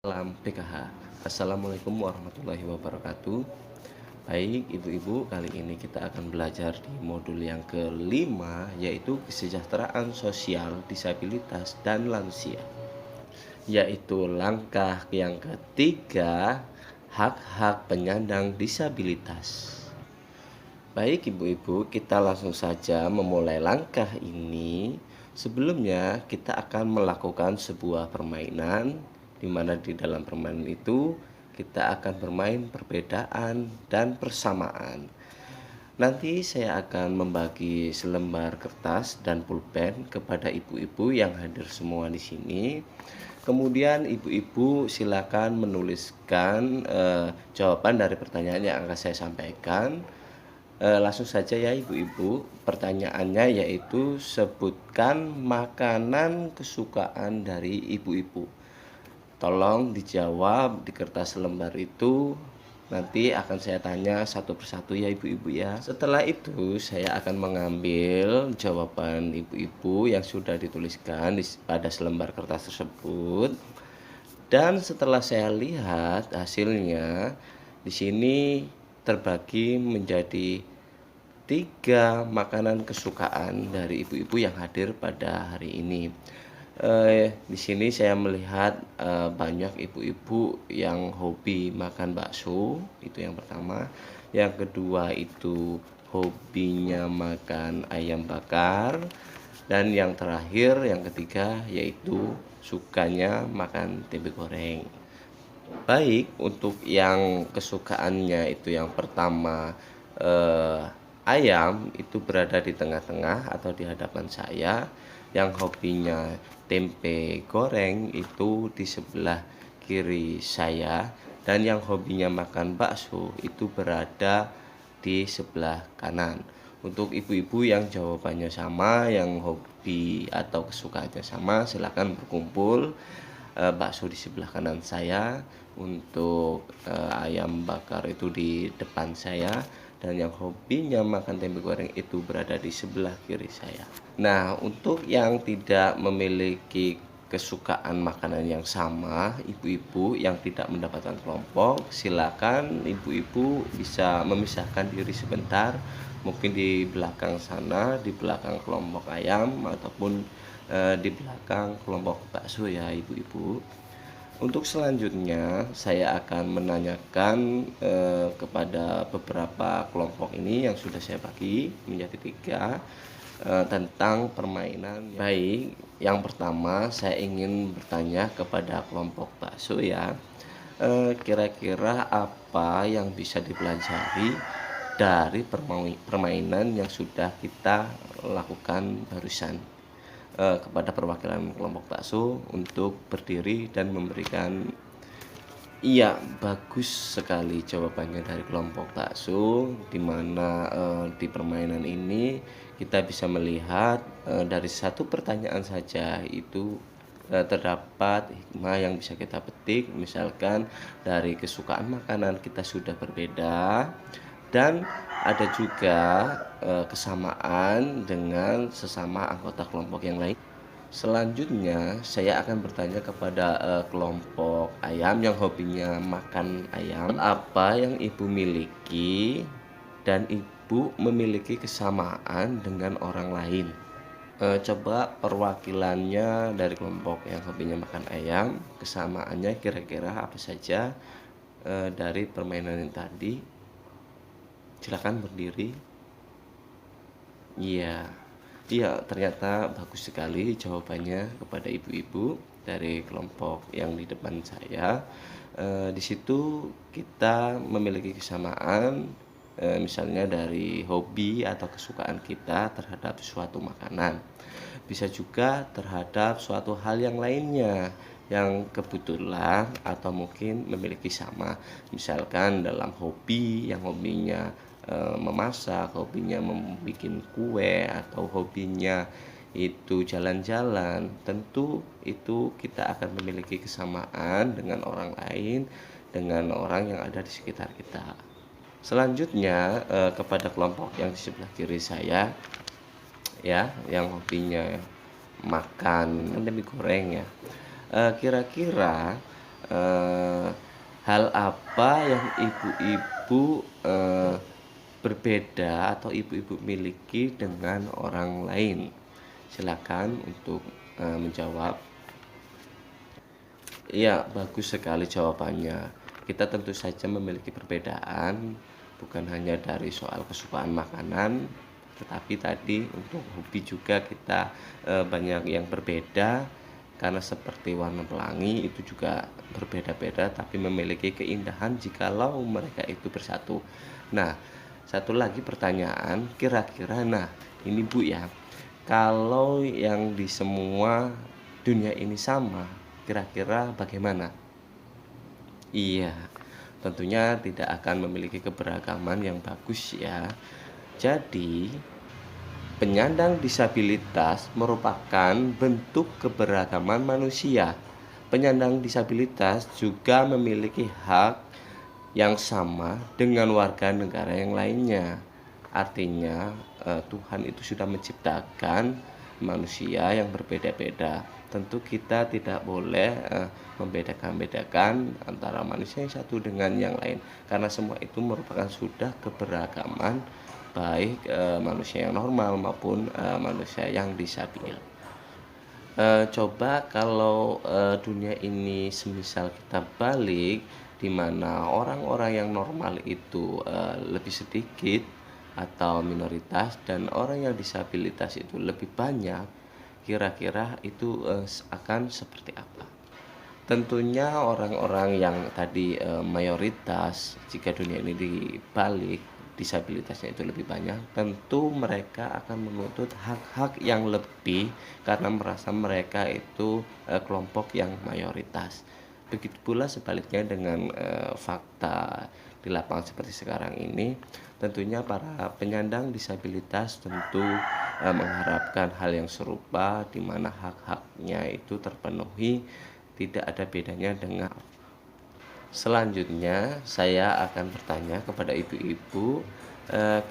Salam PKH. Assalamualaikum warahmatullahi wabarakatuh. Baik, ibu-ibu, kali ini kita akan belajar di modul yang kelima, yaitu kesejahteraan sosial, disabilitas, dan lansia. Yaitu langkah yang ketiga, hak-hak penyandang disabilitas. Baik ibu-ibu, kita langsung saja memulai langkah ini. Sebelumnya, kita akan melakukan sebuah permainan di mana di dalam permainan itu kita akan bermain perbedaan dan persamaan. Nanti saya akan membagi selembar kertas dan pulpen kepada ibu-ibu yang hadir semua di sini. Kemudian ibu-ibu silakan menuliskan jawaban dari pertanyaan yang akan saya sampaikan. Langsung saja ya ibu-ibu, pertanyaannya yaitu sebutkan makanan kesukaan dari ibu-ibu. Tolong dijawab di kertas lembar itu, nanti akan saya tanya satu persatu ya ibu-ibu ya. Setelah itu saya akan mengambil jawaban ibu-ibu yang sudah dituliskan pada selembar kertas tersebut. Dan setelah saya lihat hasilnya, di sini terbagi menjadi 3 makanan kesukaan dari ibu-ibu yang hadir pada hari ini. Di sini saya melihat banyak ibu-ibu yang hobi makan bakso, itu yang pertama. Yang kedua itu hobinya makan ayam bakar. Dan yang terakhir, yang ketiga, yaitu sukanya makan tempe goreng. Baik, untuk yang kesukaannya itu yang pertama, ayam itu berada di tengah-tengah atau di hadapan saya. Yang hobinya tempe goreng itu di sebelah kiri saya. Dan yang hobinya makan bakso itu berada di sebelah kanan. Untuk ibu-ibu yang jawabannya sama, yang hobi atau kesukaannya sama, silakan berkumpul. Bakso di sebelah kanan saya, untuk ayam bakar itu di depan saya, dan yang hobinya makan tempe goreng itu berada di sebelah kiri saya. Nah, untuk yang tidak memiliki kesukaan makanan yang sama, ibu-ibu yang tidak mendapatkan kelompok, silakan ibu-ibu bisa memisahkan diri sebentar, mungkin di belakang sana, di belakang kelompok ayam ataupun di belakang kelompok bakso ya ibu-ibu. Untuk selanjutnya saya akan menanyakan kepada beberapa kelompok ini yang sudah saya bagi menjadi 3 tentang permainan. Baik, yang pertama saya ingin bertanya kepada kelompok bakso ya. Kira-kira apa yang bisa dipelajari dari permainan yang sudah kita lakukan barusan? Kepada perwakilan kelompok bakso untuk berdiri dan memberikan. Iya, bagus sekali jawabannya dari kelompok bakso, di mana di permainan ini kita bisa melihat dari satu pertanyaan saja itu terdapat hikmah yang bisa kita petik. Misalkan dari kesukaan makanan kita sudah berbeda, dan ada juga kesamaan dengan sesama anggota kelompok yang lain. Selanjutnya saya akan bertanya kepada kelompok ayam yang hobinya makan ayam. Apa yang ibu miliki dan ibu memiliki kesamaan dengan orang lain? Coba perwakilannya dari kelompok yang hobinya makan ayam, kesamaannya kira-kira apa saja dari permainan yang tadi? Silakan berdiri. Iya, iya, ternyata bagus sekali jawabannya kepada ibu-ibu dari kelompok yang di depan saya. Di situ kita memiliki kesamaan, misalnya dari hobi atau kesukaan kita terhadap suatu makanan. Bisa juga terhadap suatu hal yang lainnya yang kebetulan atau mungkin memiliki sama. Misalkan dalam hobi, yang hobinya memasak, hobinya membuat kue, atau hobinya itu jalan-jalan, tentu itu kita akan memiliki kesamaan dengan orang lain, dengan orang yang ada di sekitar kita. Selanjutnya kepada kelompok yang di sebelah kiri saya ya, yang hobinya makan tempe goreng ya. Kira-kira eee, hal apa yang ibu-ibu, berbeda atau ibu-ibu miliki dengan orang lain? Silakan untuk, menjawab. Iya, bagus sekali jawabannya. Kita tentu saja memiliki perbedaan, bukan hanya dari soal kesukaan makanan, tetapi tadi untuk hobi juga kita banyak yang berbeda, karena seperti warna pelangi itu juga berbeda-beda, tapi memiliki keindahan jikalau mereka itu bersatu. Nah, satu lagi pertanyaan, kira-kira, nah ini Bu ya, kalau yang di semua dunia ini sama, kira-kira bagaimana? Iya, tentunya tidak akan memiliki keberagaman yang bagus ya. Jadi, penyandang disabilitas merupakan bentuk keberagaman manusia. Penyandang disabilitas juga memiliki hak yang sama dengan warga negara yang lainnya. Artinya, Tuhan itu sudah menciptakan manusia yang berbeda-beda. Tentu kita tidak boleh membedakan-bedakan antara manusia yang satu dengan yang lain, karena semua itu merupakan sudah keberagaman, baik manusia yang normal maupun manusia yang disabil. Coba kalau dunia ini semisal kita balik, di mana orang-orang yang normal itu lebih sedikit atau minoritas, dan orang yang disabilitas itu lebih banyak, kira-kira itu akan seperti apa? Tentunya orang-orang yang tadi mayoritas, jika dunia ini dibalik, disabilitasnya itu lebih banyak, tentu mereka akan menuntut hak-hak yang lebih karena merasa mereka itu kelompok yang mayoritas. Begitu pula sebaliknya dengan fakta di lapangan seperti sekarang ini, tentunya para penyandang disabilitas tentu mengharapkan hal yang serupa, di mana hak-haknya itu terpenuhi, tidak ada bedanya dengan. Selanjutnya saya akan bertanya kepada ibu-ibu,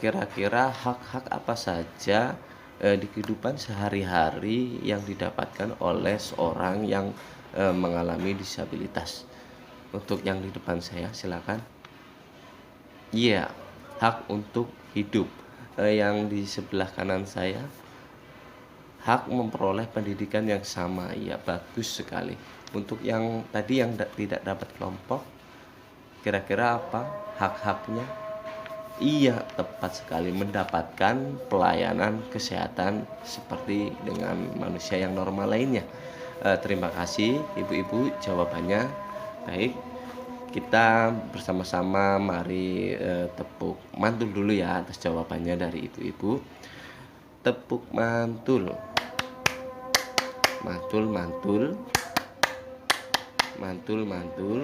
kira-kira hak-hak apa saja di kehidupan sehari-hari yang didapatkan oleh seorang yang mengalami disabilitas? Untuk yang di depan saya silakan. Iya, hak untuk hidup. Yang di sebelah kanan saya, hak memperoleh pendidikan yang sama. Iya, bagus sekali. Untuk yang tadi yang tidak dapat kelompok, kira-kira apa hak-haknya? Iya, tepat sekali, mendapatkan pelayanan kesehatan seperti dengan manusia yang normal lainnya. Terima kasih ibu-ibu jawabannya. Baik, kita bersama-sama mari tepuk mantul dulu ya atas jawabannya dari ibu-ibu. Tepuk mantul. Mantul, mantul. Mantul, mantul.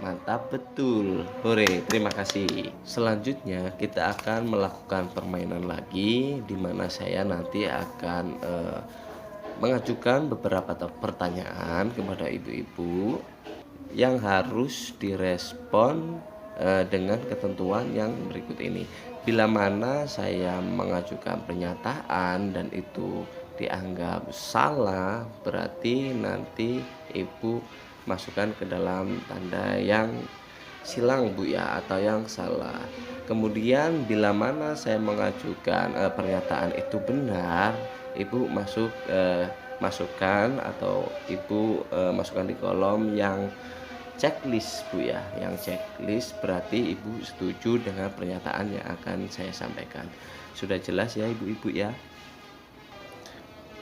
Mantap betul. Hore, terima kasih. Selanjutnya kita akan melakukan permainan lagi, di mana saya nanti akan mengajukan beberapa pertanyaan kepada ibu-ibu yang harus direspon dengan ketentuan yang berikut ini. Bila mana saya mengajukan pernyataan dan itu dianggap salah, berarti nanti ibu masukkan ke dalam tanda yang silang Bu ya, atau yang salah. Kemudian bila mana saya mengajukan pernyataan itu benar, ibu masukkan atau ibu masukkan di kolom yang checklist Bu ya. Yang checklist berarti ibu setuju dengan pernyataan yang akan saya sampaikan. Sudah jelas ya ibu-ibu ya?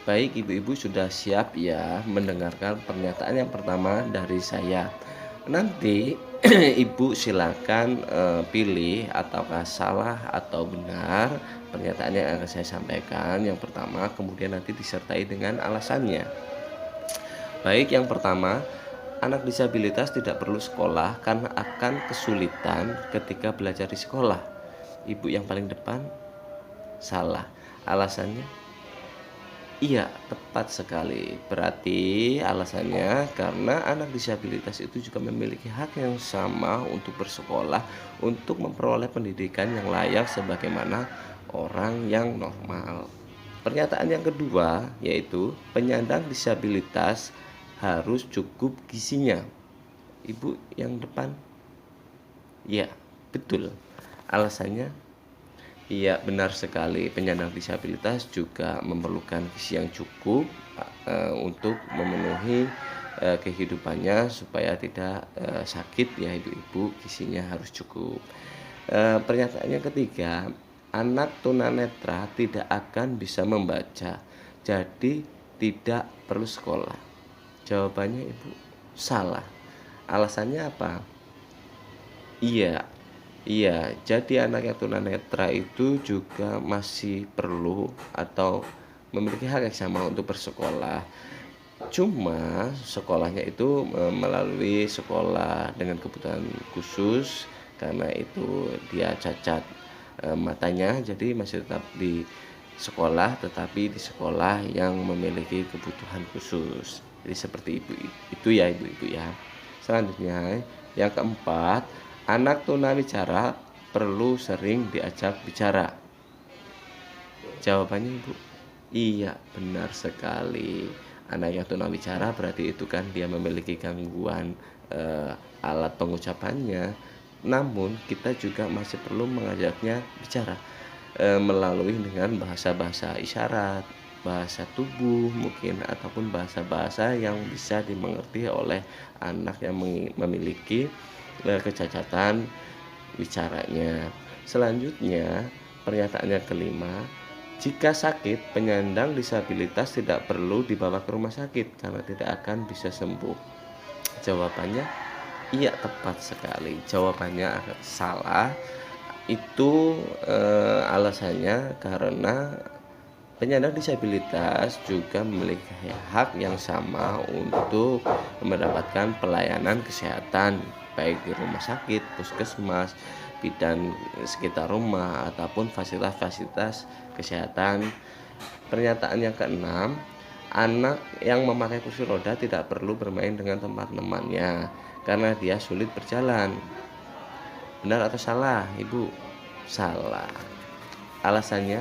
Baik, ibu-ibu sudah siap ya mendengarkan pernyataan yang pertama dari saya. Nanti ibu silakan pilih apakah salah atau benar pernyataan yang akan saya sampaikan yang pertama, kemudian nanti disertai dengan alasannya. Baik, yang pertama, anak disabilitas tidak perlu sekolah karena akan kesulitan ketika belajar di sekolah. Ibu yang paling depan, salah. Alasannya? Iya, tepat sekali. Berarti alasannya karena anak disabilitas itu juga memiliki hak yang sama untuk bersekolah, untuk memperoleh pendidikan yang layak sebagaimana orang yang normal. Pernyataan yang kedua yaitu penyandang disabilitas harus cukup gizinya. Ibu yang depan? Ya, betul. Alasannya, iya benar sekali, penyandang disabilitas juga memerlukan gizi yang cukup untuk memenuhi kehidupannya supaya tidak sakit ya ibu-ibu, gizinya harus cukup. Pernyataan yang ketiga, anak tunanetra tidak akan bisa membaca, jadi tidak perlu sekolah. Jawabannya ibu, salah. Alasannya apa? Iya, iya. Jadi anak yang tunanetra itu juga masih perlu atau memiliki hak yang sama untuk bersekolah. Cuma sekolahnya itu melalui sekolah dengan kebutuhan khusus karena itu dia cacat matanya, jadi masih tetap di sekolah, tetapi di sekolah yang memiliki kebutuhan khusus. Jadi seperti itu ya ibu-ibu ya. Selanjutnya yang keempat, anak tunawicara perlu sering diajak bicara. Jawabannya ibu, iya benar sekali. Anak yang tunawicara berarti itu kan dia memiliki gangguan alat pengucapannya. Namun kita juga masih perlu mengajaknya bicara melalui dengan bahasa-bahasa isyarat, bahasa tubuh mungkin, ataupun bahasa-bahasa yang bisa dimengerti oleh anak yang memiliki kecacatan bicaranya. Selanjutnya, pernyataannya kelima, jika sakit, penyandang disabilitas tidak perlu dibawa ke rumah sakit karena tidak akan bisa sembuh. Jawabannya, iya tepat sekali. Jawabannya salah. Itu alasannya karena penyandang disabilitas juga memiliki hak yang sama untuk mendapatkan pelayanan kesehatan baik di rumah sakit, puskesmas, bidan sekitar rumah ataupun fasilitas-fasilitas kesehatan. Pernyataan yang keenam, anak yang memakai kursi roda tidak perlu bermain dengan teman-temannya karena dia sulit berjalan. Benar atau salah, Ibu? Salah. Alasannya,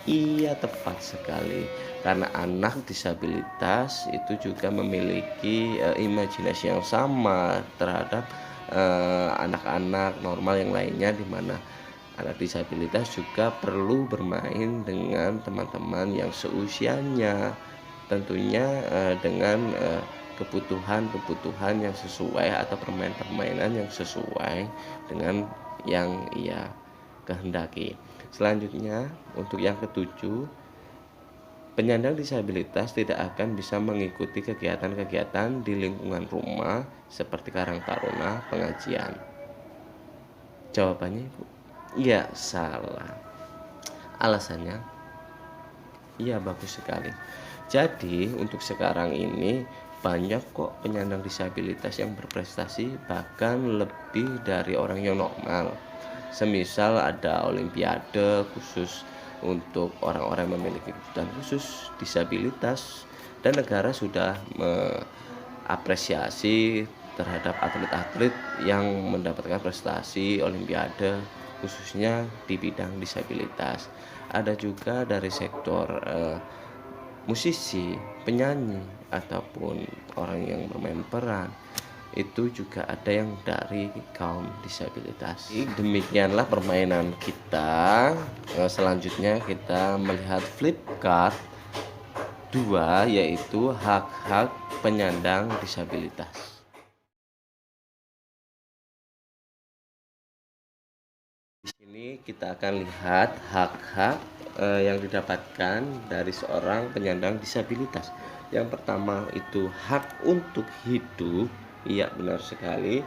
iya tepat sekali. Karena anak disabilitas itu juga memiliki imajinasi yang sama terhadap anak-anak normal yang lainnya, di mana anak disabilitas juga perlu bermain dengan teman-teman yang seusianya, tentunya dengan kebutuhan-kebutuhan yang sesuai atau permainan-permainan yang sesuai dengan yang ia kehendaki. Selanjutnya, untuk yang ketujuh, penyandang disabilitas tidak akan bisa mengikuti kegiatan-kegiatan di lingkungan rumah seperti karang taruna, pengajian. Jawabannya Ibu, iya salah. Alasannya, iya bagus sekali. Jadi untuk sekarang ini banyak kok penyandang disabilitas yang berprestasi bahkan lebih dari orang yang normal. Semisal ada olimpiade khusus untuk orang-orang yang memiliki kebutuhan khusus disabilitas, dan negara sudah mengapresiasi terhadap atlet-atlet yang mendapatkan prestasi olimpiade khususnya di bidang disabilitas. Ada juga dari sektor musisi, penyanyi, ataupun orang yang bermain peran, itu juga ada yang dari kaum disabilitas. Demikianlah permainan kita. Selanjutnya kita melihat flip card 2, yaitu hak-hak penyandang disabilitas. Di sini kita akan lihat hak-hak yang didapatkan dari seorang penyandang disabilitas. Yang pertama itu hak untuk hidup. Iya benar sekali,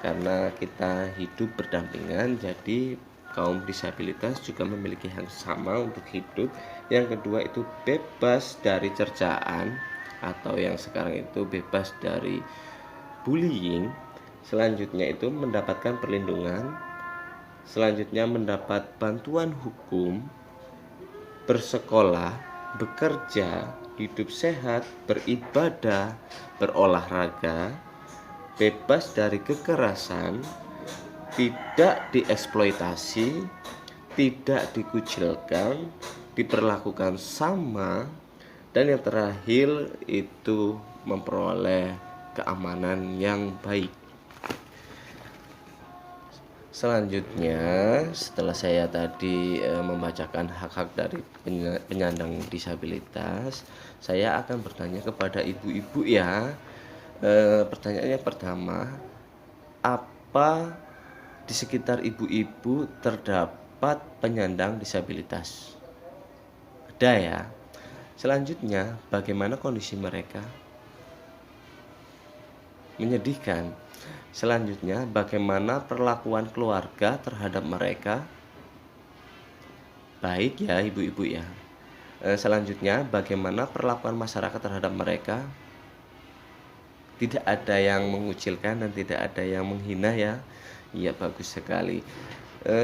karena kita hidup berdampingan, jadi kaum disabilitas juga memiliki hak sama untuk hidup. Yang kedua itu bebas dari cercaan, atau yang sekarang itu bebas dari bullying. Selanjutnya itu mendapatkan perlindungan. Selanjutnya mendapat bantuan hukum, bersekolah, bekerja, hidup sehat, beribadah, berolahraga, bebas dari kekerasan, tidak dieksploitasi, tidak dikucilkan, diperlakukan sama, dan yang terakhir itu memperoleh keamanan yang baik. Selanjutnya, setelah saya tadi membacakan hak-hak dari penyandang disabilitas, saya akan bertanya kepada ibu-ibu ya. Pertanyaannya yang pertama, apa di sekitar ibu-ibu terdapat penyandang disabilitas? Ada ya. Selanjutnya, bagaimana kondisi mereka? Menyedihkan. Selanjutnya, bagaimana perlakuan keluarga terhadap mereka? Baik ya, ibu-ibu ya. Selanjutnya, bagaimana perlakuan masyarakat terhadap mereka? Tidak ada yang mengucilkan dan tidak ada yang menghina ya. Iya, bagus sekali.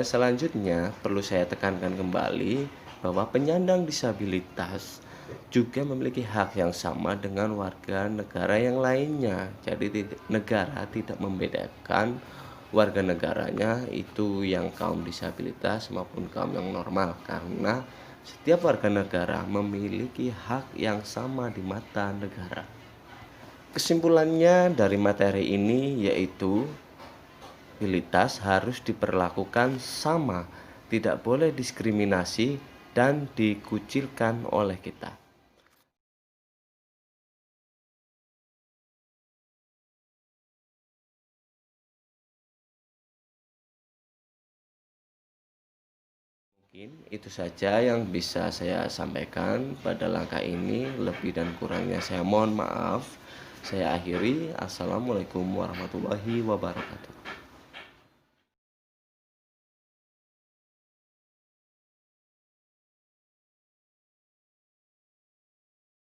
Selanjutnya, perlu saya tekankan kembali bahwa penyandang disabilitas juga memiliki hak yang sama dengan warga negara yang lainnya. Jadi negara tidak membedakan warga negaranya itu yang kaum disabilitas maupun kaum yang normal, karena setiap warga negara memiliki hak yang sama di mata negara. Kesimpulannya dari materi ini yaitu disabilitas harus diperlakukan sama, tidak boleh diskriminasi dan dikucilkan oleh kita. Mungkin itu saja yang bisa saya sampaikan pada langkah ini. Lebih dan kurangnya saya mohon maaf. Saya akhiri. Assalamualaikum warahmatullahi wabarakatuh.